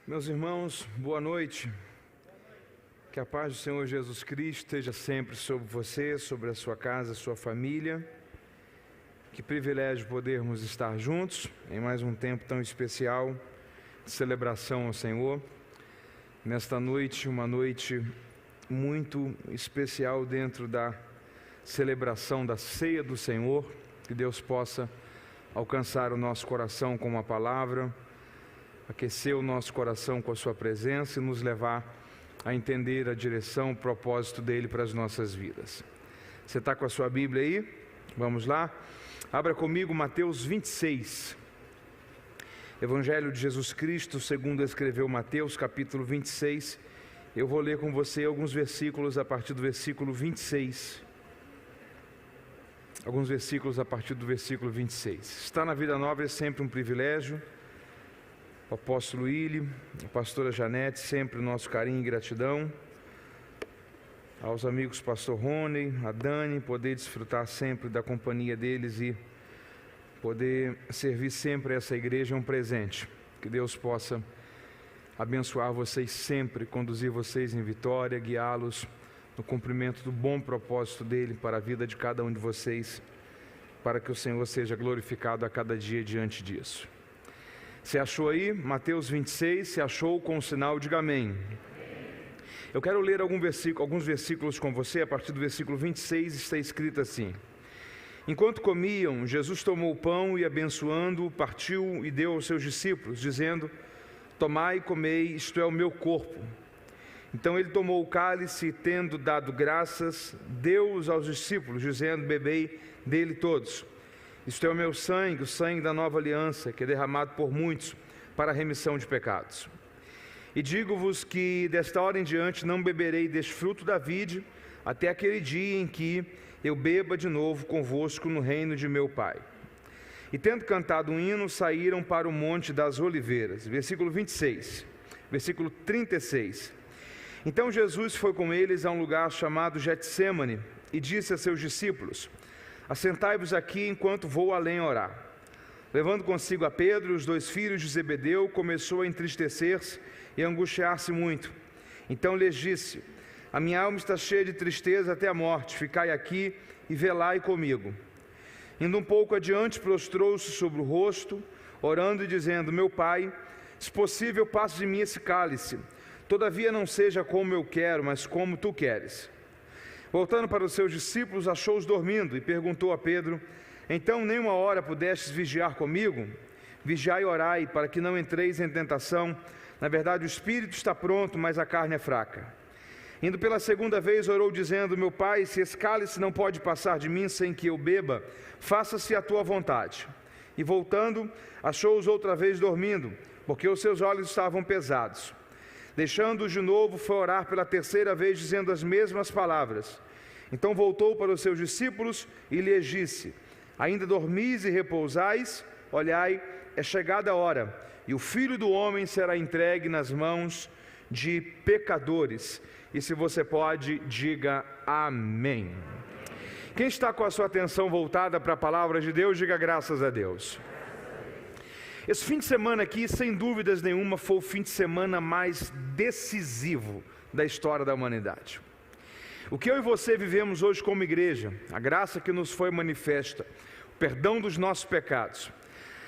Meus irmãos, boa noite. Que a paz do Senhor Jesus Cristo esteja sempre sobre você, sobre a sua casa, a sua família. Que privilégio podermos estar juntos em mais um tempo tão especial de celebração ao Senhor. Nesta noite, uma noite muito especial dentro da celebração da ceia do Senhor. Que Deus possa alcançar o nosso coração com uma palavra, aquecer o nosso coração com a sua presença e nos levar a entender a direção, o propósito dele para as nossas vidas. Você está com a sua Bíblia aí? Vamos lá? Abra comigo Mateus 26. Evangelho de Jesus Cristo, segundo escreveu Mateus, capítulo 26. Eu vou ler com você alguns versículos a partir do versículo 26. Alguns versículos a partir do versículo 26. Estar na Vida Nova é sempre um privilégio. O apóstolo Willi, a pastora Janete, sempre o nosso carinho e gratidão. Aos amigos pastor Rony, a Dani, poder desfrutar sempre da companhia deles e poder servir sempre essa igreja é um presente. Que Deus possa abençoar vocês sempre, conduzir vocês em vitória, guiá-los no cumprimento do bom propósito dele para a vida de cada um de vocês, para que o Senhor seja glorificado a cada dia diante disso. Você achou aí? Mateus 26, se achou com o sinal, diga amém. Eu quero ler alguns versículos com você. A partir do versículo 26 está escrito assim: Enquanto comiam, Jesus tomou o pão e, abençoando-o, partiu e deu aos seus discípulos, dizendo: Tomai e comei, isto é o meu corpo. Então ele tomou o cálice e, tendo dado graças, deu-os aos discípulos, dizendo: Bebei dele todos. Isto é o meu sangue, o sangue da nova aliança, que é derramado por muitos para a remissão de pecados. E digo-vos que desta hora em diante não beberei deste fruto da vide, até aquele dia em que eu beba de novo convosco no reino de meu Pai. E tendo cantado um hino, saíram para o Monte das Oliveiras. Versículo 26, versículo 36. Então Jesus foi com eles a um lugar chamado Getsêmani e disse a seus discípulos: Assentai-vos aqui enquanto vou além orar. Levando consigo a Pedro e os dois filhos de Zebedeu, começou a entristecer-se e a angustiar-se muito. Então lhes disse: A minha alma está cheia de tristeza até a morte, ficai aqui e velai comigo. Indo um pouco adiante, prostrou-se sobre o rosto, orando e dizendo: Meu Pai, se possível, passe de mim esse cálice. Todavia não seja como eu quero, mas como tu queres. Voltando para os seus discípulos, achou-os dormindo e perguntou a Pedro: Então nem uma hora pudestes vigiar comigo? Vigiai e orai, para que não entreis em tentação. Na verdade, o espírito está pronto, mas a carne é fraca. Indo pela segunda vez, orou dizendo: Meu Pai, se esse cálice não pode passar de mim sem que eu beba, faça-se a tua vontade. E voltando, achou-os outra vez dormindo, porque os seus olhos estavam pesados. Deixando-os de novo, foi orar pela terceira vez, dizendo as mesmas palavras. Então voltou para os seus discípulos e lhes disse: Ainda dormis e repousais? Olhai, é chegada a hora, e o Filho do Homem será entregue nas mãos de pecadores. E se você pode, diga amém. Quem está com a sua atenção voltada para a palavra de Deus, diga graças a Deus. Esse fim de semana aqui, sem dúvidas nenhuma, foi o fim de semana mais decisivo da história da humanidade. O que eu e você vivemos hoje como igreja, a graça que nos foi manifesta, o perdão dos nossos pecados,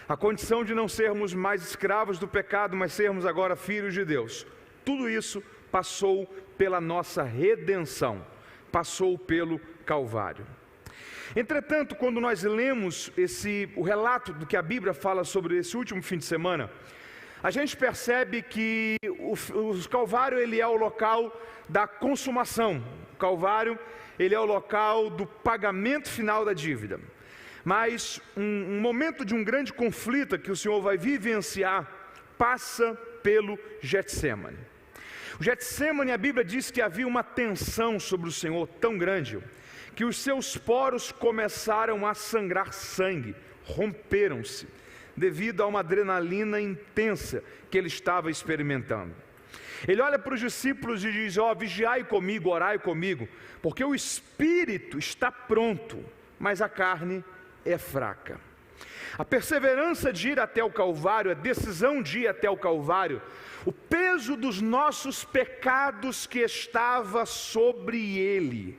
a condição de não sermos mais escravos do pecado, mas sermos agora filhos de Deus, tudo isso passou pela nossa redenção, passou pelo Calvário. Entretanto, quando nós lemos o relato do que a Bíblia fala sobre esse último fim de semana, a gente percebe que o Calvário ele é o local da consumação. O Calvário ele é o local do pagamento final da dívida. Mas um momento de um grande conflito que o Senhor vai vivenciar passa pelo Getsêmani. O Getsêmani, a Bíblia diz que havia uma tensão sobre o Senhor tão grande que os seus poros começaram a sangrar sangue, romperam-se, devido a uma adrenalina intensa que ele estava experimentando. Ele olha para os discípulos e diz: vigiai comigo, orai comigo, porque o espírito está pronto, mas a carne é fraca. A perseverança de ir até o Calvário, a decisão de ir até o Calvário, o peso dos nossos pecados que estava sobre ele,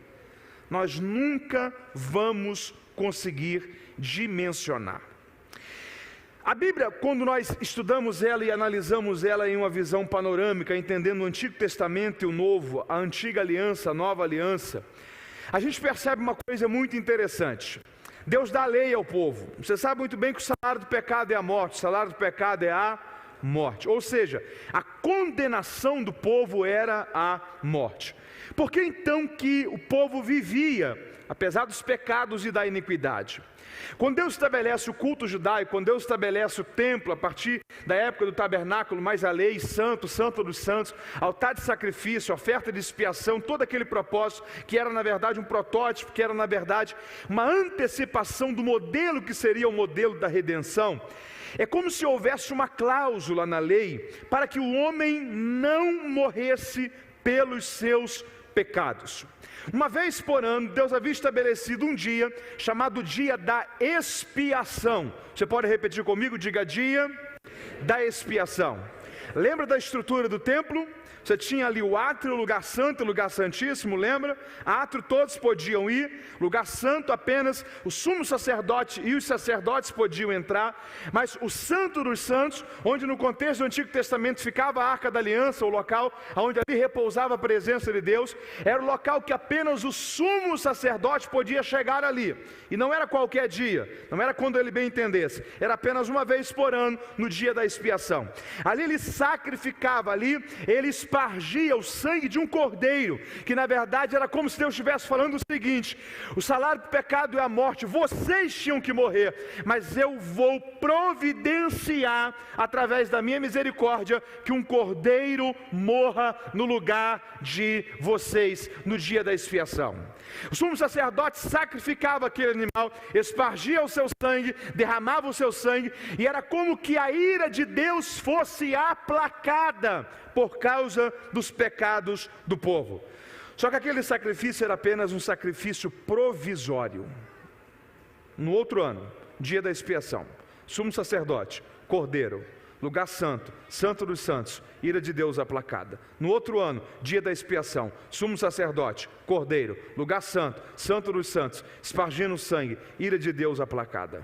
nós nunca vamos conseguir dimensionar. A Bíblia, quando nós estudamos ela e analisamos ela em uma visão panorâmica, entendendo o Antigo Testamento e o Novo, a Antiga Aliança, a Nova Aliança, a gente percebe uma coisa muito interessante. Deus dá a lei ao povo. Você sabe muito bem que o salário do pecado é a morte, o salário do pecado é a morte. Ou seja, a condenação do povo era a morte. Por que então que o povo vivia, apesar dos pecados e da iniquidade? Quando Deus estabelece o culto judaico, quando Deus estabelece o templo, a partir da época do tabernáculo, mais a lei, santo, santo dos santos, altar de sacrifício, oferta de expiação, todo aquele propósito, que era na verdade um protótipo, que era na verdade uma antecipação do modelo que seria o modelo da redenção, é como se houvesse uma cláusula na lei, para que o homem não morresse pelos seus pecados. Uma vez por ano, Deus havia estabelecido um dia, chamado dia da expiação. Você pode repetir comigo? Diga: dia da expiação. Lembra da estrutura do templo? Você tinha ali o átrio, o lugar santo, o lugar santíssimo, lembra? Átrio todos podiam ir, lugar santo apenas o sumo sacerdote e os sacerdotes podiam entrar, mas o santo dos santos, onde no contexto do Antigo Testamento ficava a Arca da Aliança, o local onde ali repousava a presença de Deus, era o local que apenas o sumo sacerdote podia chegar ali, e não era qualquer dia, não era quando ele bem entendesse, era apenas uma vez por ano, no dia da expiação. Ali ele sacrificava, ali ele espargia o sangue de um cordeiro, que na verdade era como se Deus estivesse falando o seguinte: o salário do pecado é a morte, vocês tinham que morrer, mas eu vou providenciar, através da minha misericórdia, que um cordeiro morra no lugar de vocês, no dia da expiação. O sumo sacerdote sacrificava aquele animal, espargia o seu sangue, derramava o seu sangue, e era como que a ira de Deus fosse aplacada por causa dos pecados do povo. Só que aquele sacrifício era apenas um sacrifício provisório. No outro ano, dia da expiação, sumo sacerdote, cordeiro, lugar santo, santo dos santos, ira de Deus aplacada. No outro ano, dia da expiação, sumo sacerdote, cordeiro, lugar santo, santo dos santos, espargindo sangue, ira de Deus aplacada.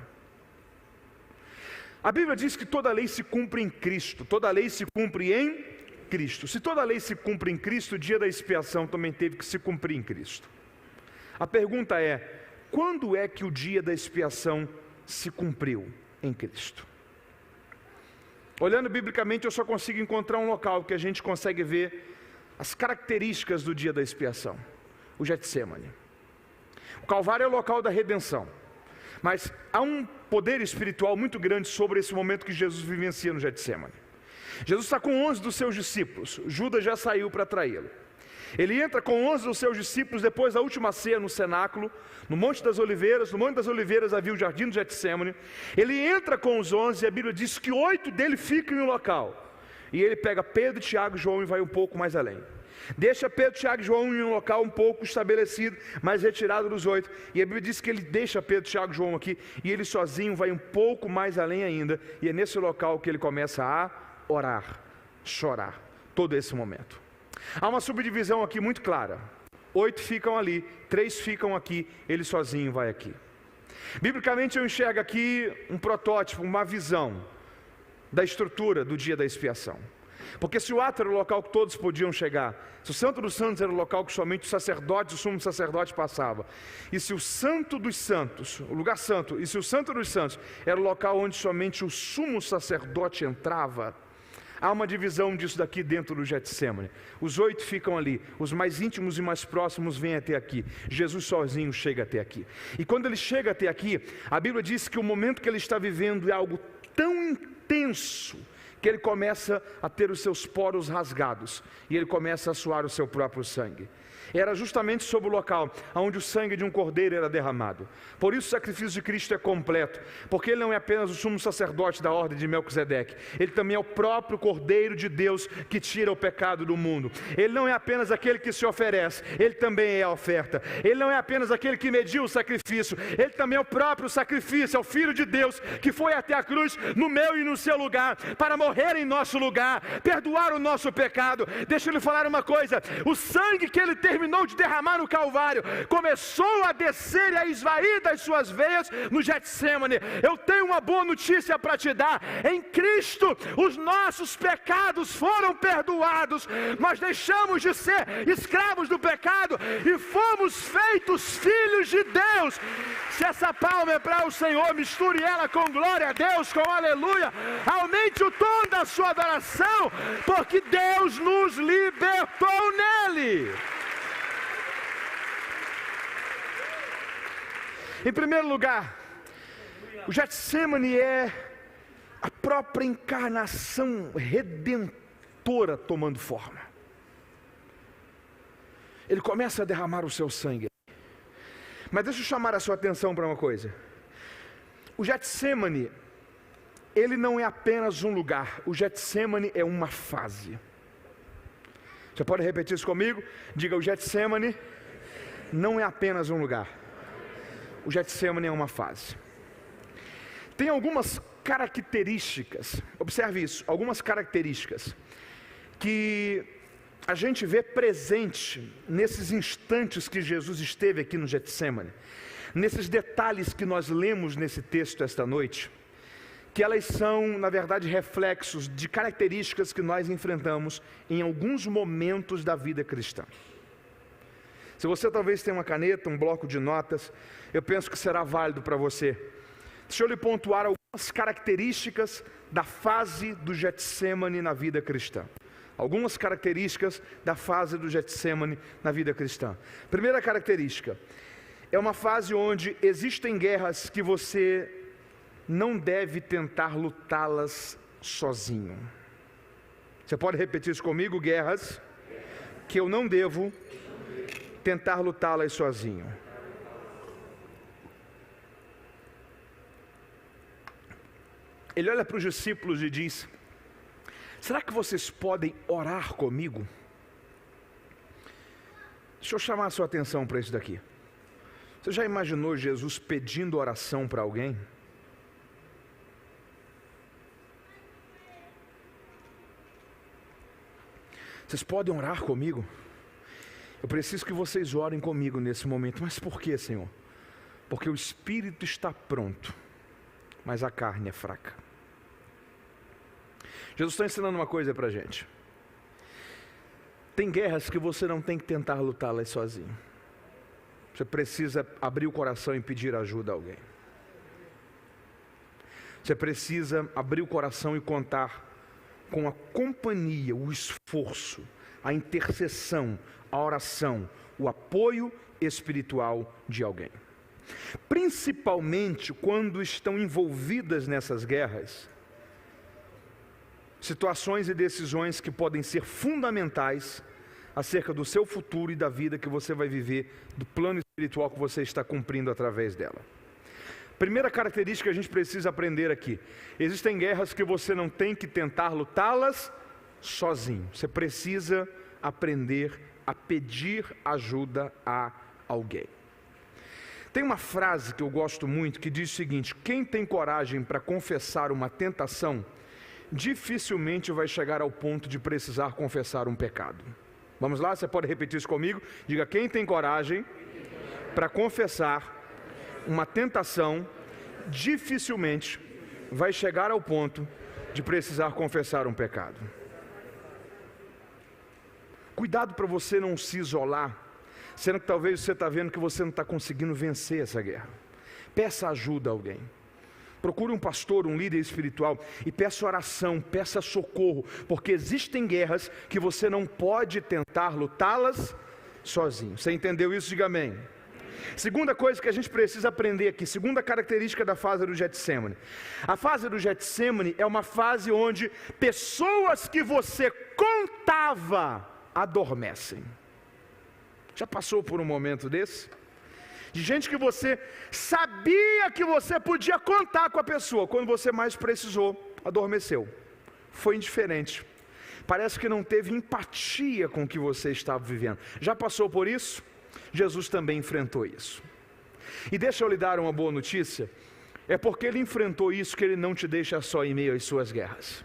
A Bíblia diz que toda lei se cumpre em Cristo, toda lei se cumpre em Cristo. Se toda lei se cumpre em Cristo, o dia da expiação também teve que se cumprir em Cristo. A pergunta é: quando é que o dia da expiação se cumpriu em Cristo? Olhando biblicamente, eu só consigo encontrar um local que a gente consegue ver as características do dia da expiação: o Getsêmani. O Calvário é o local da redenção, mas há um poder espiritual muito grande sobre esse momento que Jesus vivencia no Getsêmani. Jesus está com 11 dos seus discípulos, Judas já saiu para traí-lo. Ele entra com 11 dos seus discípulos depois da última ceia no cenáculo, no Monte das Oliveiras. No Monte das Oliveiras havia o jardim do Getsêmani. Ele entra com os 11 e a Bíblia diz que 8 dele ficam em um local. E ele pega Pedro, Tiago e João e vai um pouco mais além. Deixa Pedro, Tiago e João em um local um pouco estabelecido, mais retirado dos 8. E a Bíblia diz que ele deixa Pedro, Tiago e João aqui, e ele sozinho vai um pouco mais além ainda. E é nesse local que ele começa a orar, chorar, todo esse momento. Há uma subdivisão aqui muito clara: 8 ficam ali, 3 ficam aqui, ele sozinho vai aqui. Biblicamente eu enxergo aqui um protótipo, uma visão da estrutura do dia da expiação. Porque se o átrio era o local que todos podiam chegar, se o Santo dos Santos era o local que somente os sacerdotes, o sumo sacerdote passava, e se o Santo dos Santos, o lugar santo, e se o Santo dos Santos era o local onde somente o sumo sacerdote entrava, há uma divisão disso daqui dentro do Getsêmani. Os 8 ficam ali, os mais íntimos e mais próximos vêm até aqui. Jesus sozinho chega até aqui. E quando ele chega até aqui, a Bíblia diz que o momento que ele está vivendo é algo tão intenso, que ele começa a ter os seus poros rasgados e ele começa a suar o seu próprio sangue. Era justamente sobre o local onde o sangue de um cordeiro era derramado. Por isso o sacrifício de Cristo é completo, porque ele não é apenas o sumo sacerdote da ordem de Melquisedeque, ele também é o próprio Cordeiro de Deus que tira o pecado do mundo. Ele não é apenas aquele que se oferece, ele também é a oferta. Ele não é apenas aquele que mediu o sacrifício, ele também é o próprio sacrifício, é o Filho de Deus que foi até a cruz no meu e no seu lugar, para morrer em nosso lugar, perdoar o nosso pecado. Deixa eu lhe falar uma coisa: o sangue que ele terminou de derramar no Calvário começou a descer e a esvair das suas veias no Getsemane. Eu tenho uma boa notícia para te dar: em Cristo os nossos pecados foram perdoados, nós deixamos de ser escravos do pecado e fomos feitos filhos de Deus. Se essa palma é para o Senhor, misture ela com glória a Deus, com aleluia, aumente o tom da sua adoração, porque Deus nos libertou nele. Em primeiro lugar, o Getsemane é a própria encarnação redentora tomando forma. Ele começa a derramar o seu sangue. Mas deixa eu chamar a sua atenção para uma coisa. O Getsemane, ele não é apenas um lugar. O Getsemane é uma fase. Você pode repetir isso comigo? Diga: o Getsemane não é apenas um lugar. O Getsemane é uma fase. Tem algumas características, observe isso, algumas características que a gente vê presente nesses instantes que Jesus esteve aqui no Getsemane, nesses detalhes que nós lemos nesse texto esta noite, que elas são, na verdade, reflexos de características que nós enfrentamos em alguns momentos da vida cristã. Se você talvez tenha uma caneta, um bloco de notas, eu penso que será válido para você. Deixa eu lhe pontuar algumas características da fase do Getsemane na vida cristã. Algumas características da fase do Getsemane na vida cristã. Primeira característica: é uma fase onde existem guerras que você não deve tentar lutá-las sozinho. Você pode repetir isso comigo? Guerras que eu não devo tentar lutá-las sozinho. Ele olha para os discípulos e diz: será que vocês podem orar comigo? Deixa eu chamar a sua atenção para isso daqui. Você já imaginou Jesus pedindo oração para alguém? Vocês podem orar comigo? Eu preciso que vocês orem comigo nesse momento. Mas por quê, Senhor? Porque o espírito está pronto, mas a carne é fraca. Jesus está ensinando uma coisa para a gente. Tem guerras que você não tem que tentar lutá-las sozinho. Você precisa abrir o coração e pedir ajuda a alguém. Você precisa abrir o coração e contar com a companhia, o esforço, a intercessão, a oração, o apoio espiritual de alguém. Principalmente quando estão envolvidas nessas guerras situações e decisões que podem ser fundamentais acerca do seu futuro e da vida que você vai viver, do plano espiritual que você está cumprindo através dela. Primeira característica que a gente precisa aprender aqui: existem guerras que você não tem que tentar lutá-las sozinho. Você precisa aprender a pedir ajuda a alguém. Tem uma frase que eu gosto muito que diz o seguinte: quem tem coragem para confessar uma tentação, dificilmente vai chegar ao ponto de precisar confessar um pecado. Vamos lá, você pode repetir isso comigo? Diga: quem tem coragem para confessar uma tentação, dificilmente vai chegar ao ponto de precisar confessar um pecado. Cuidado para você não se isolar, sendo que talvez você está vendo que você não está conseguindo vencer essa guerra. Peça ajuda a alguém. Procure um pastor, um líder espiritual e peça oração, peça socorro, porque existem guerras que você não pode tentar lutá-las sozinho. Você entendeu isso? Diga amém. Segunda coisa que a gente precisa aprender aqui, segunda característica da fase do Getsemane. A fase do Getsemane é uma fase onde pessoas que você contava adormecem. Já passou por um momento desse? De gente que você sabia que você podia contar com a pessoa, quando você mais precisou, adormeceu. Foi indiferente. Parece que não teve empatia com o que você estava vivendo. Já passou por isso? Jesus também enfrentou isso. E deixa eu lhe dar uma boa notícia. É porque ele enfrentou isso que ele não te deixa só em meio às suas guerras.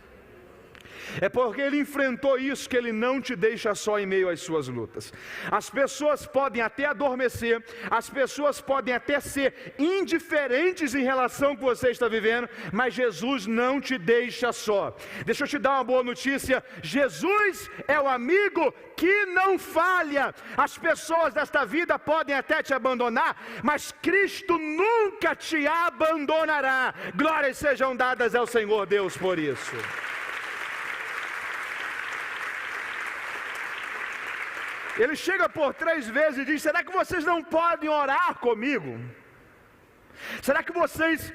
É porque ele enfrentou isso que ele não te deixa só em meio às suas lutas. As pessoas podem até adormecer, as pessoas podem até ser indiferentes em relação ao que você está vivendo, mas Jesus não te deixa só. Deixa eu te dar uma boa notícia: Jesus é o amigo que não falha. As pessoas desta vida podem até te abandonar, mas Cristo nunca te abandonará. Glórias sejam dadas ao Senhor Deus por isso. Ele chega por 3 vezes e diz: será que vocês não podem orar comigo? Será que vocês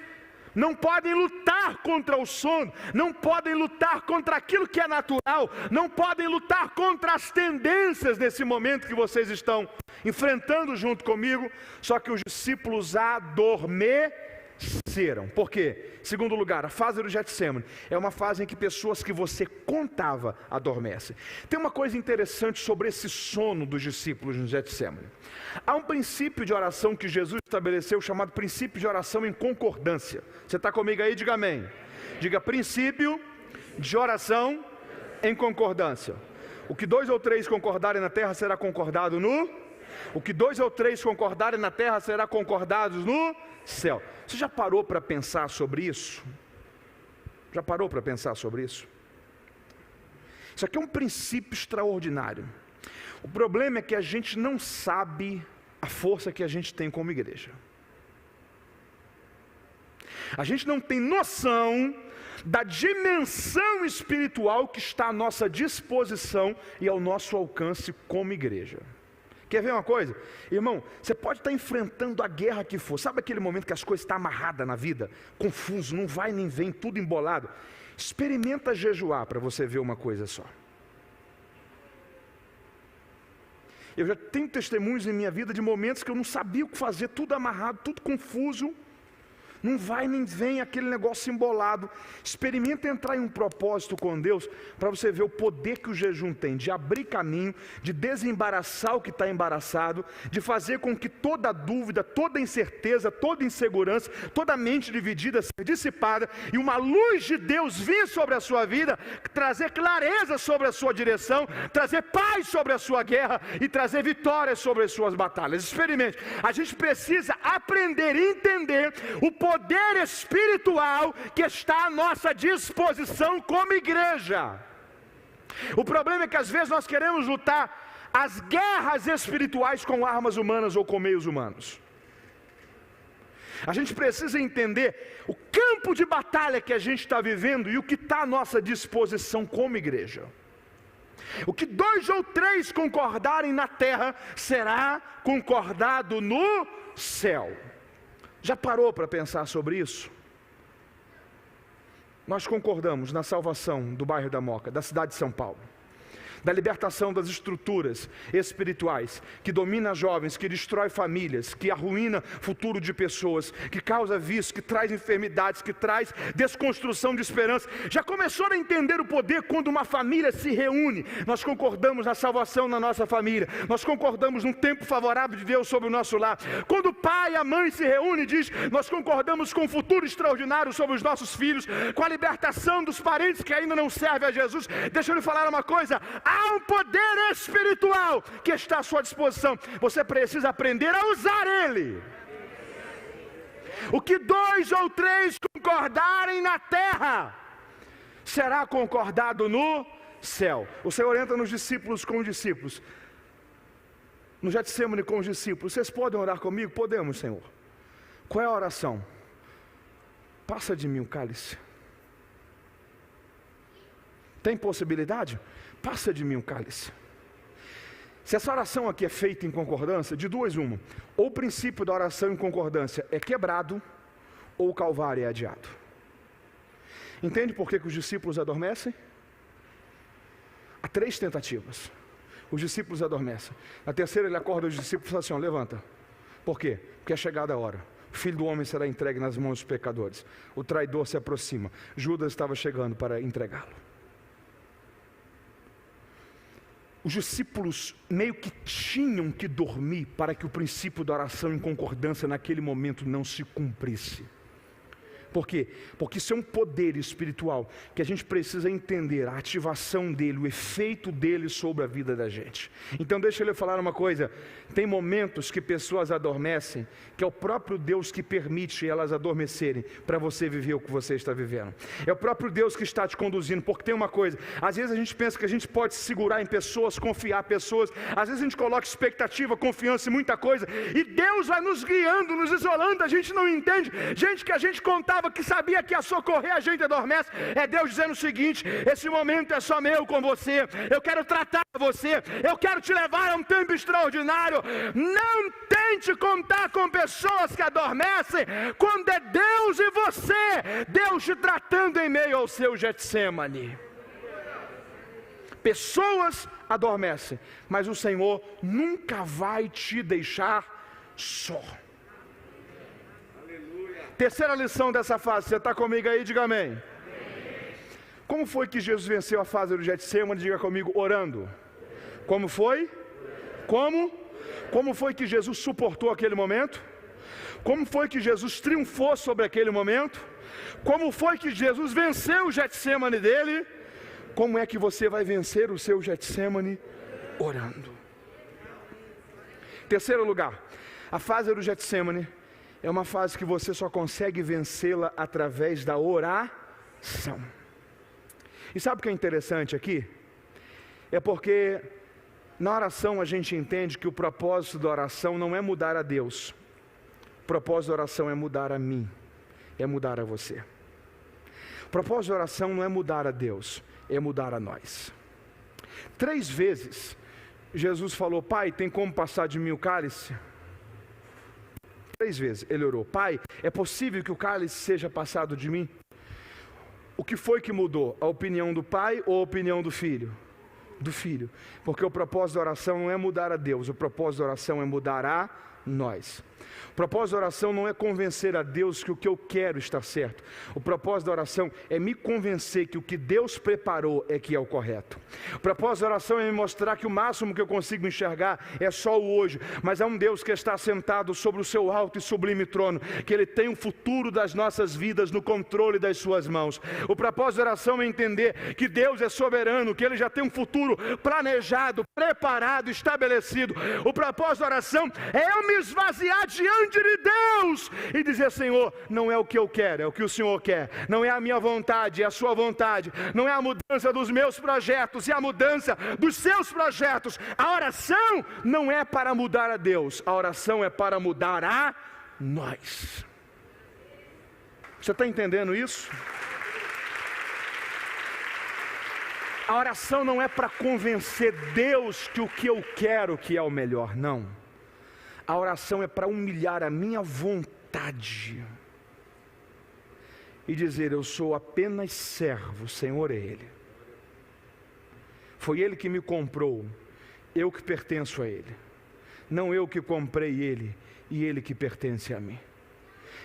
não podem lutar contra o sono? Não podem lutar contra aquilo que é natural? Não podem lutar contra as tendências nesse momento que vocês estão enfrentando junto comigo? Só que os discípulos adormeceram. Por quê? Segundo lugar, a fase do Getsemane é uma fase em que pessoas que você contava adormecem. Tem uma coisa interessante sobre esse sono dos discípulos no Getsemane. Há um princípio de oração que Jesus estabeleceu, chamado princípio de oração em concordância. Você está comigo aí? Diga amém. Diga: princípio de oração em concordância. O que 2 ou 3 concordarem na terra será concordado no... O que 2 ou 3 concordarem na terra será concordados no céu. Você já parou para pensar sobre isso? Já parou para pensar sobre isso? Isso aqui é um princípio extraordinário. O problema é que a gente não sabe a força que a gente tem como igreja. A gente não tem noção da dimensão espiritual que está à nossa disposição e ao nosso alcance como igreja. Quer ver uma coisa? Irmão, você pode estar enfrentando a guerra que for. Sabe aquele momento que as coisas estão amarradas na vida? Confuso, não vai nem vem, tudo embolado. Experimenta jejuar para você ver uma coisa só. Eu já tenho testemunhos em minha vida de momentos que eu não sabia o que fazer, tudo amarrado, tudo confuso. Não vai nem vem, aquele negócio embolado. Experimenta entrar em um propósito com Deus, para você ver o poder que o jejum tem, de abrir caminho, de desembaraçar o que está embaraçado, de fazer com que toda dúvida, toda incerteza, toda insegurança, toda mente dividida seja dissipada, e uma luz de Deus vir sobre a sua vida, trazer clareza sobre a sua direção, trazer paz sobre a sua guerra, e trazer vitória sobre as suas batalhas. Experimente. A gente precisa aprender e entender o poder espiritual que está à nossa disposição como igreja. O problema é que às vezes nós queremos lutar as guerras espirituais com armas humanas ou com meios humanos. A gente precisa entender o campo de batalha que a gente está vivendo e o que está à nossa disposição como igreja. O que 2 ou 3 concordarem na terra será concordado no céu. Já parou para pensar sobre isso? Nós concordamos na salvação do bairro da Moca, da cidade de São Paulo, da libertação das estruturas espirituais, que domina jovens, que destrói famílias, que arruína futuro de pessoas, que causa vício, que traz enfermidades, que traz desconstrução de esperança. Já começou a entender o poder quando uma família se reúne? Nós concordamos na salvação na nossa família, nós concordamos num tempo favorável de Deus sobre o nosso lar. Quando o pai e a mãe se reúnem e diz: nós concordamos com um futuro extraordinário sobre os nossos filhos, com a libertação dos parentes que ainda não servem a Jesus. Deixa eu lhe falar uma coisa: há um poder espiritual que está à sua disposição. Você precisa aprender a usar ele. O que 2 ou 3 concordarem na terra será concordado no céu. O Senhor entra nos discípulos com os discípulos, no Getsemane com os discípulos. Vocês podem orar comigo? Podemos, Senhor. Qual é a oração? Passa de mim o cálice. Tem possibilidade? Passa de mim o cálice. Se essa oração aqui é feita em concordância, de duas uma: ou o princípio da oração em concordância é quebrado, ou o Calvário é adiado. Entende por que os discípulos adormecem? Há 3 tentativas. Os discípulos adormecem. Na terceira ele acorda os discípulos e fala assim: ó, levanta. Por quê? Porque é chegada a hora. O Filho do Homem será entregue nas mãos dos pecadores. O traidor se aproxima. Judas estava chegando para entregá-lo. Os discípulos meio que tinham que dormir para que o princípio da oração em concordância naquele momento não se cumprisse. Por quê? Porque isso é um poder espiritual que a gente precisa entender, a ativação dele, o efeito dele sobre a vida da gente. Então deixa eu lhe falar uma coisa: tem momentos que pessoas adormecem, que é o próprio Deus que permite elas adormecerem, para você viver o que você está vivendo. É o próprio Deus que está te conduzindo, porque tem uma coisa: às vezes a gente pensa que a gente pode segurar em pessoas, confiar em pessoas, às vezes a gente coloca expectativa, confiança em muita coisa, e Deus vai nos guiando, nos isolando, a gente não entende. Gente que a gente contava que sabia que ia socorrer, a gente adormece. É Deus dizendo o seguinte: esse momento é só meu com você, eu quero tratar você, eu quero te levar a um tempo extraordinário. Não tente contar com pessoas que adormecem, quando é Deus e você, Deus te tratando em meio ao seu Getsemane. Pessoas adormecem, mas o Senhor nunca vai te deixar só. Terceira lição dessa fase, você está comigo aí? Diga amém. Amém. Como foi que Jesus venceu a fase do Getsemane? Diga comigo: orando. Como foi? Como? Como foi que Jesus suportou aquele momento? Como foi que Jesus triunfou sobre aquele momento? Como foi que Jesus venceu o Getsemane dele? Como é que você vai vencer o seu Getsemane? Orando. Terceiro lugar, a fase do Getsemane é uma fase que você só consegue vencê-la através da oração. E sabe o que é interessante aqui? É porque na oração a gente entende que o propósito da oração não é mudar a Deus. O propósito da oração é mudar a mim, é mudar a você. O propósito da oração não é mudar a Deus, é mudar a nós. 3 vezes Jesus falou: Pai, tem como passar de mim o cálice? 3 vezes ele orou: Pai, é possível que o cálice seja passado de mim? O que foi que mudou? A opinião do pai ou a opinião do filho? Do filho. Porque o propósito da oração não é mudar a Deus, o propósito da oração é mudar a nós. O propósito da oração não é convencer a Deus que o que eu quero está certo. O propósito da oração é me convencer que o que Deus preparou é que é o correto. O propósito da oração é me mostrar que o máximo que eu consigo enxergar é só o hoje, mas é um Deus que está sentado sobre o seu alto e sublime trono, que Ele tem o futuro das nossas vidas no controle das suas mãos. O propósito da oração é entender que Deus é soberano, que Ele já tem um futuro planejado, preparado, estabelecido. O propósito da oração é eu me esvaziar diante de Deus e dizer: Senhor, não é o que eu quero, é o que o Senhor quer. Não é a minha vontade, é a sua vontade. Não é a mudança dos meus projetos, é a mudança dos seus projetos. A oração não é para mudar a Deus, a oração é para mudar a nós. Você está entendendo isso? A oração não é para convencer Deus que o que eu quero que é o melhor, não. A oração é para humilhar a minha vontade e dizer: eu sou apenas servo, o Senhor é Ele. Foi Ele que me comprou, eu que pertenço a Ele. Não eu que comprei Ele e Ele que pertence a mim.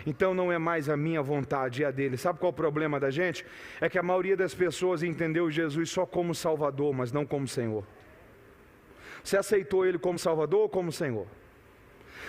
Então não é mais a minha vontade, é a dele. Sabe qual é o problema da gente? É que a maioria das pessoas entendeu Jesus só como Salvador, mas não como Senhor. Você aceitou Ele como Salvador ou como Senhor?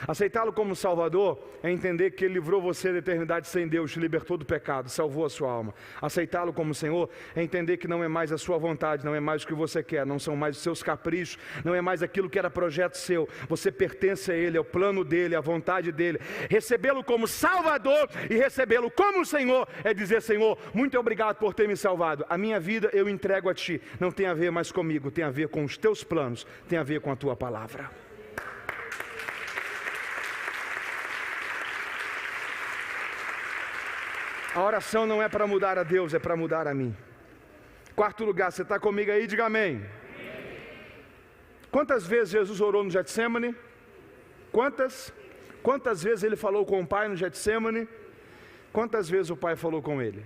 Aceitá-lo como Salvador é entender que Ele livrou você da eternidade sem Deus, te libertou do pecado, salvou a sua alma. Aceitá-lo como Senhor é entender que não é mais a sua vontade, não é mais o que você quer, não são mais os seus caprichos, não é mais aquilo que era projeto seu. Você pertence a Ele, é o plano dEle, a vontade dEle. Recebê-lo como Salvador e recebê-lo como Senhor é dizer: Senhor, muito obrigado por ter me salvado. A minha vida eu entrego a Ti. Não tem a ver mais comigo, tem a ver com os Teus planos, tem a ver com a Tua palavra. A oração não é para mudar a Deus, é para mudar a mim. 4º lugar, você está comigo aí? Diga amém. Quantas vezes Jesus orou no Getsemane? Quantas? Quantas vezes ele falou com o Pai no Getsemane? Quantas vezes o Pai falou com ele?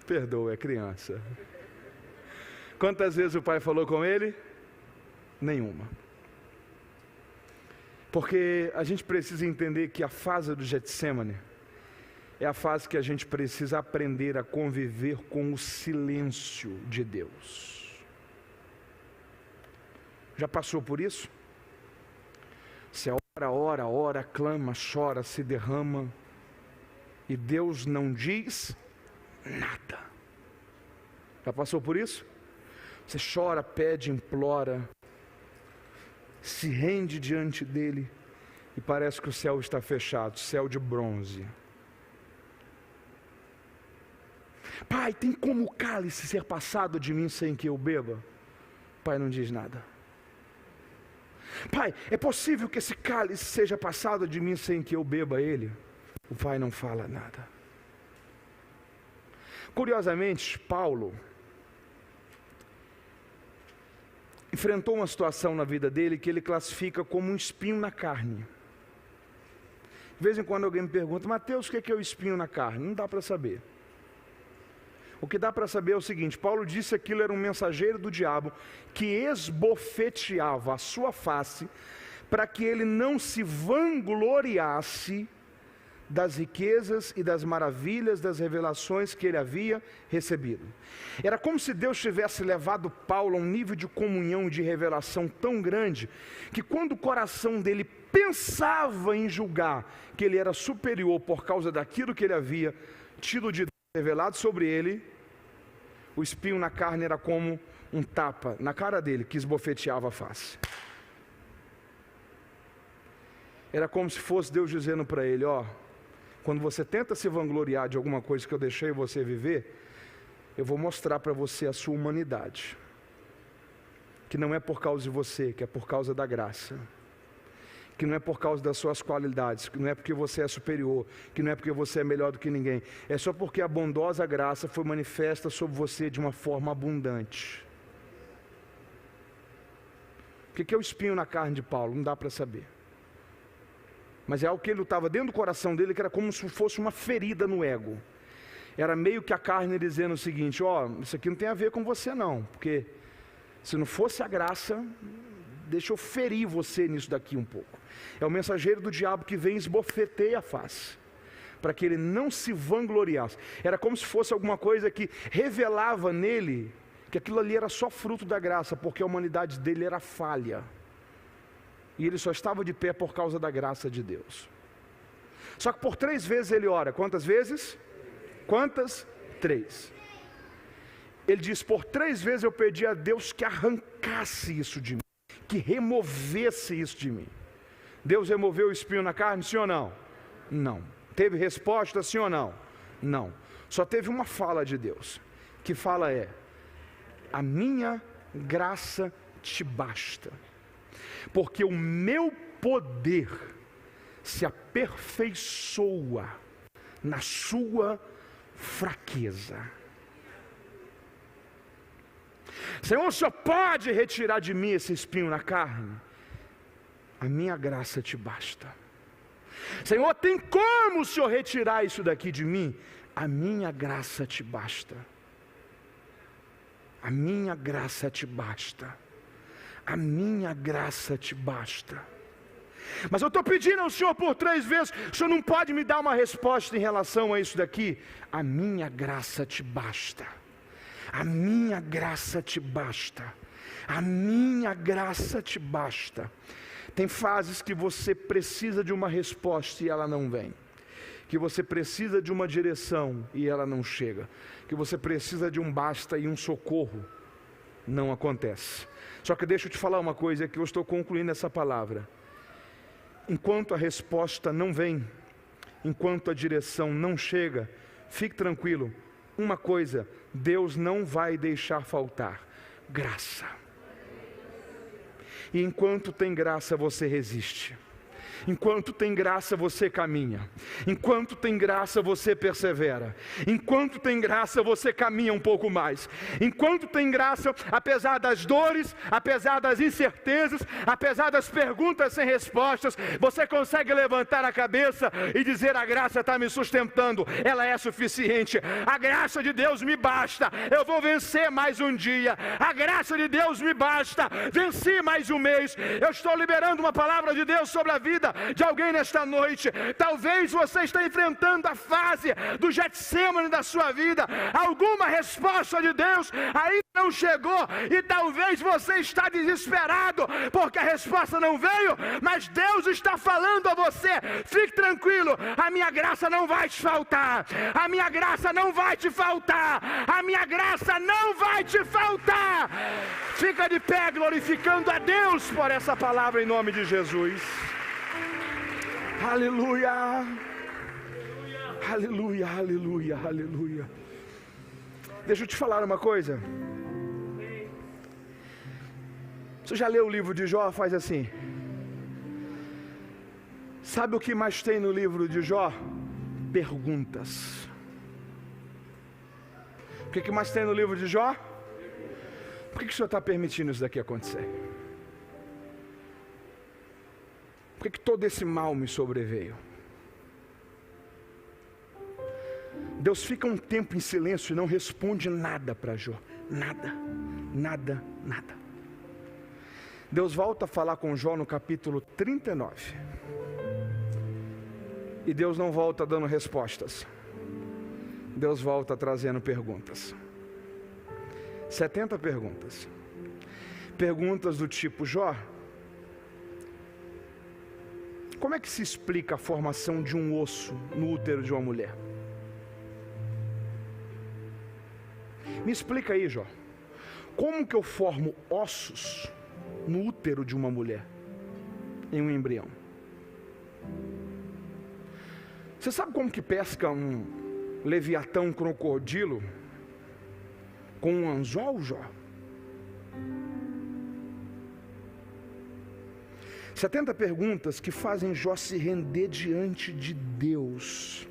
Perdoa, é criança. Quantas vezes o Pai falou com ele? Nenhuma. Porque a gente precisa entender que a fase do Getsemane é a fase que a gente precisa aprender a conviver com o silêncio de Deus. Já passou por isso? Você ora, clama, chora, se derrama, e Deus não diz nada. Já passou por isso? Você chora, pede, implora, se rende diante dele, e parece que o céu está fechado, céu de bronze. Pai, tem como o cálice ser passado de mim sem que eu beba? Pai não diz nada. Pai, é possível que esse cálice seja passado de mim sem que eu beba ele? O Pai não fala nada. Curiosamente, Paulo enfrentou uma situação na vida dele que ele classifica como um espinho na carne. De vez em quando alguém me pergunta: Mateus, o que é o espinho na carne? Não dá para saber. O que dá para saber é o seguinte: Paulo disse que aquilo era um mensageiro do diabo que esbofeteava a sua face para que ele não se vangloriasse das riquezas e das maravilhas das revelações que ele havia recebido. Era como se Deus tivesse levado Paulo a um nível de comunhão e de revelação tão grande, que quando o coração dele pensava em julgar que ele era superior por causa daquilo que ele havia tido de Deus revelado sobre ele, o espinho na carne era como um tapa na cara dele que esbofeteava a face. Era como se fosse Deus dizendo para ele: ó, quando você tenta se vangloriar de alguma coisa que eu deixei você viver, eu vou mostrar para você a sua humanidade, que não é por causa de você, que é por causa da graça, que não é por causa das suas qualidades, que não é porque você é superior, que não é porque você é melhor do que ninguém, é só porque a bondosa graça foi manifesta sobre você de uma forma abundante. O que é o espinho na carne de Paulo? Não dá para saber. Mas é algo que ele lutava dentro do coração dele, que era como se fosse uma ferida no ego. Era meio que a carne dizendo o seguinte: ó, isso aqui não tem a ver com você não, porque se não fosse a graça, deixa eu ferir você nisso daqui um pouco. É o mensageiro do diabo que vem e esbofeteia a face, para que ele não se vangloriasse. Era como se fosse alguma coisa que revelava nele que aquilo ali era só fruto da graça, porque a humanidade dele era falha. E ele só estava de pé por causa da graça de Deus. Só que por 3 vezes ele ora. Quantas vezes? Quantas? 3. Ele diz: por 3 vezes eu pedi a Deus que arrancasse isso de mim, que removesse isso de mim. Deus removeu o espinho na carne, sim ou não? Não. Teve resposta, sim ou não? Não. Só teve uma fala de Deus. Que fala é: a minha graça te basta, porque o meu poder se aperfeiçoa na sua fraqueza. Senhor, o Senhor pode retirar de mim esse espinho na carne? A minha graça te basta. Senhor, tem como o Senhor retirar isso daqui de mim? A minha graça te basta. A minha graça te basta. A minha graça te basta. Mas eu estou pedindo ao Senhor por 3 vezes, o Senhor não pode me dar uma resposta em relação a isso daqui? A minha graça te basta. A minha graça te basta. A minha graça te basta. Tem fases que você precisa de uma resposta e ela não vem. Que você precisa de uma direção e ela não chega. Que você precisa de um basta e um socorro. Não acontece. Só que deixa eu te falar uma coisa, que eu estou concluindo essa palavra. Enquanto a resposta não vem, enquanto a direção não chega, fique tranquilo. Uma coisa, Deus não vai deixar faltar: graça. E enquanto tem graça, você resiste. Enquanto tem graça, você caminha. Enquanto tem graça, você persevera. Enquanto tem graça, você caminha um pouco mais. Enquanto tem graça, apesar das dores, apesar das incertezas, apesar das perguntas sem respostas, você consegue levantar a cabeça e dizer: a graça está me sustentando, ela é suficiente. A graça de Deus me basta, eu vou vencer mais um dia. A graça de Deus me basta, venci mais um mês. Eu estou liberando uma palavra de Deus sobre a vida de alguém nesta noite. Talvez você esteja enfrentando a fase do Getsemane da sua vida. Alguma resposta de Deus ainda não chegou e talvez você está desesperado porque a resposta não veio, mas Deus está falando a você: fique tranquilo, a minha graça não vai te faltar. A minha graça não vai te faltar. A minha graça não vai te faltar. Fica de pé glorificando a Deus por essa palavra em nome de Jesus. Aleluia, aleluia, aleluia, aleluia. Deixa eu te falar uma coisa. Você já leu o livro de Jó? Faz assim. Sabe o que mais tem no livro de Jó? Perguntas. O que mais tem no livro de Jó? Por que o Senhor está permitindo isso daqui acontecer? Por que todo esse mal me sobreveio? Deus fica um tempo em silêncio e não responde nada para Jó. Nada, nada, nada. Deus volta a falar com Jó no capítulo 39. E Deus não volta dando respostas. Deus volta trazendo perguntas. 70 perguntas. Perguntas do tipo: Jó, como é que se explica a formação de um osso no útero de uma mulher? Me explica aí, Jó. Como que eu formo ossos no útero de uma mulher, em um embrião? Você sabe como que pesca um leviatão, um crocodilo com um anzol, Jó? 70 perguntas que fazem Jó se render diante de Deus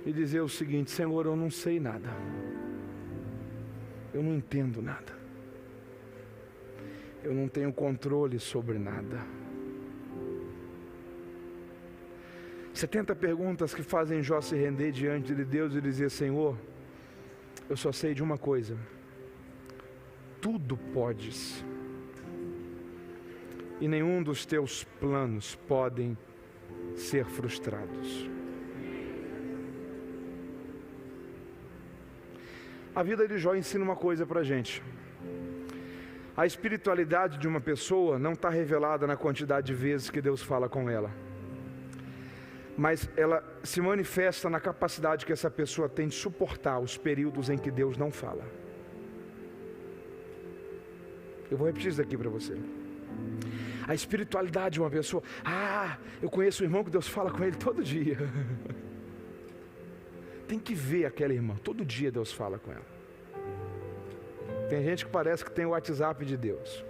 e dizer o seguinte: Senhor, eu não sei nada, eu não entendo nada, eu não tenho controle sobre nada. 70 perguntas que fazem Jó se render diante de Deus e dizer: Senhor, eu só sei de uma coisa: tudo podes, e nenhum dos teus planos podem ser frustrados. A vida de Jó ensina uma coisa para a gente: a espiritualidade de uma pessoa não está revelada na quantidade de vezes que Deus fala com ela, mas ela se manifesta na capacidade que essa pessoa tem de suportar os períodos em que Deus não fala. Eu vou repetir isso aqui para você. A espiritualidade de uma pessoa: eu conheço um irmão que Deus fala com ele todo dia. Tem que ver aquela irmã, todo dia Deus fala com ela. Tem gente que parece que tem o WhatsApp de Deus.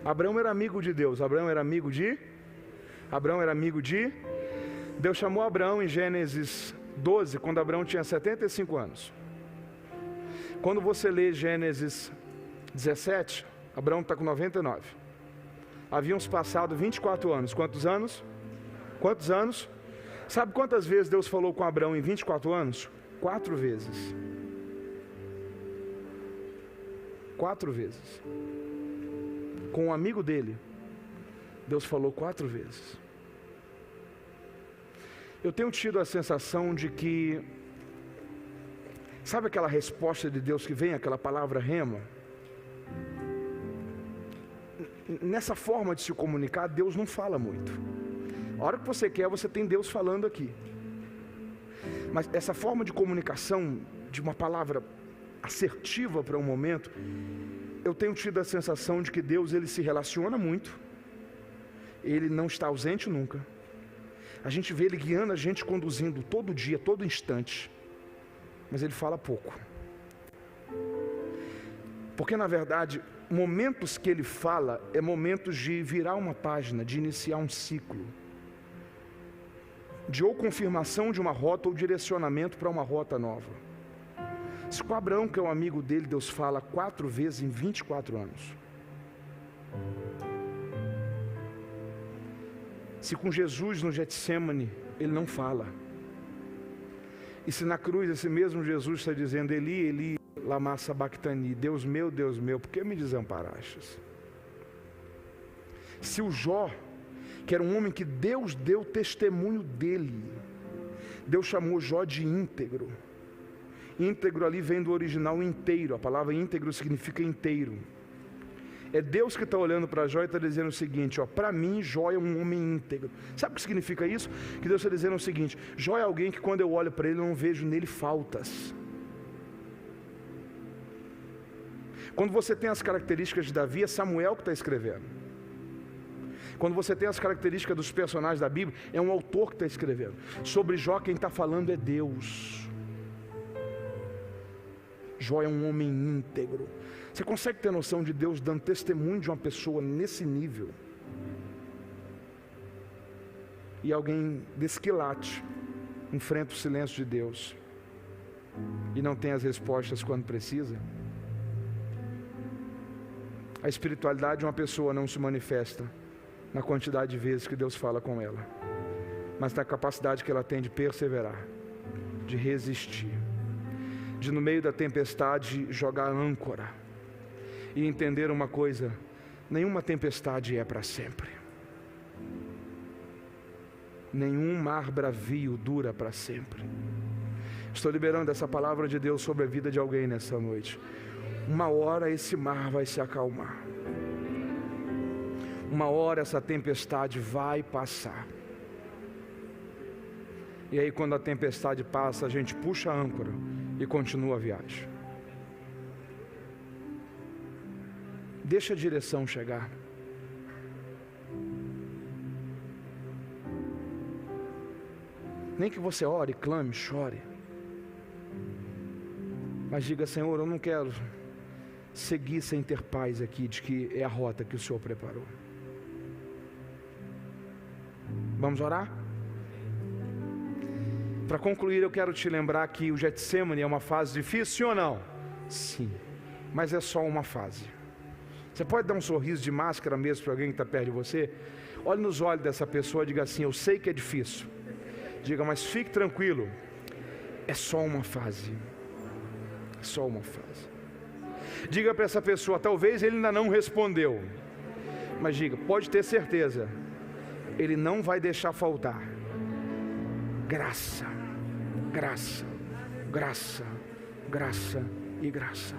Abraão era amigo de Deus. Abraão era amigo de... Deus chamou Abraão em Gênesis 12, quando Abraão tinha 75 anos. Quando você lê Gênesis 17, Abraão está com 99. Haviam se passado 24 anos. Quantos anos? Quantos anos? Sabe quantas vezes Deus falou com Abraão em 24 anos? 4 vezes. 4 vezes. Com um amigo dele, Deus falou 4 vezes. Eu tenho tido a sensação de que, sabe aquela resposta de Deus que vem, aquela palavra rema? Nessa forma de se comunicar, Deus não fala muito. A hora que você quer, você tem Deus falando aqui. Mas essa forma de comunicação, de uma palavra assertiva para um momento, eu tenho tido a sensação de que Deus, ele se relaciona muito. Ele não está ausente nunca. A gente vê ele guiando a gente, conduzindo todo dia, todo instante. Mas ele fala pouco. Porque na verdade, momentos que ele fala é momentos de virar uma página, de iniciar um ciclo, de ou confirmação de uma rota ou direcionamento para uma rota nova. Se com Abraão, que é um amigo dele, Deus fala 4 vezes em 24 anos. Se com Jesus no Getsêmani ele não fala. E se na cruz esse mesmo Jesus está dizendo: Eli, Eli, lama sabachthani, Deus meu, por que me desamparastes? Se o Jó, que era um homem que Deus deu testemunho dele, Deus chamou Jó de íntegro. Íntegro ali vem do original inteiro, a palavra íntegro significa inteiro. É Deus que está olhando para Jó e está dizendo o seguinte: para mim Jó é um homem íntegro. Sabe o que significa isso? Que Deus está dizendo o seguinte: Jó é alguém que quando eu olho para ele eu não vejo nele faltas. Quando você tem as características de Davi, é Samuel que está escrevendo. Quando você tem as características dos personagens da Bíblia, é um autor que está escrevendo. Sobre Jó, quem está falando é Deus. Jó é um homem íntegro. Você consegue ter noção de Deus dando testemunho de uma pessoa nesse nível? E alguém desse quilate enfrenta o silêncio de Deus e não tem as respostas quando precisa? A espiritualidade de uma pessoa não se manifesta na quantidade de vezes que Deus fala com ela, mas na capacidade que ela tem de perseverar, de resistir, de no meio da tempestade jogar âncora e entender uma coisa: nenhuma tempestade é para sempre, nenhum mar bravio dura para sempre. Estou liberando essa palavra de Deus sobre a vida de alguém nessa noite. Uma hora esse mar vai se acalmar, uma hora essa tempestade vai passar, e aí quando a tempestade passa, a gente puxa a âncora e continua a viagem. Deixa a direção chegar. Nem que você ore, clame, chore, mas diga: Senhor, eu não quero seguir sem ter paz aqui, de que é a rota que o Senhor preparou. Vamos orar? Para concluir, eu quero te lembrar que o Getsêmani é uma fase difícil, sim ou não? Sim, mas é só uma fase. Você pode dar um sorriso de máscara mesmo para alguém que está perto de você? Olhe nos olhos dessa pessoa e diga assim: eu sei que é difícil. Diga: mas fique tranquilo, é só uma fase. É só uma fase. Diga para essa pessoa: talvez ele ainda não respondeu, mas diga: pode ter certeza, ele não vai deixar faltar graça, graça, graça, graça e graça.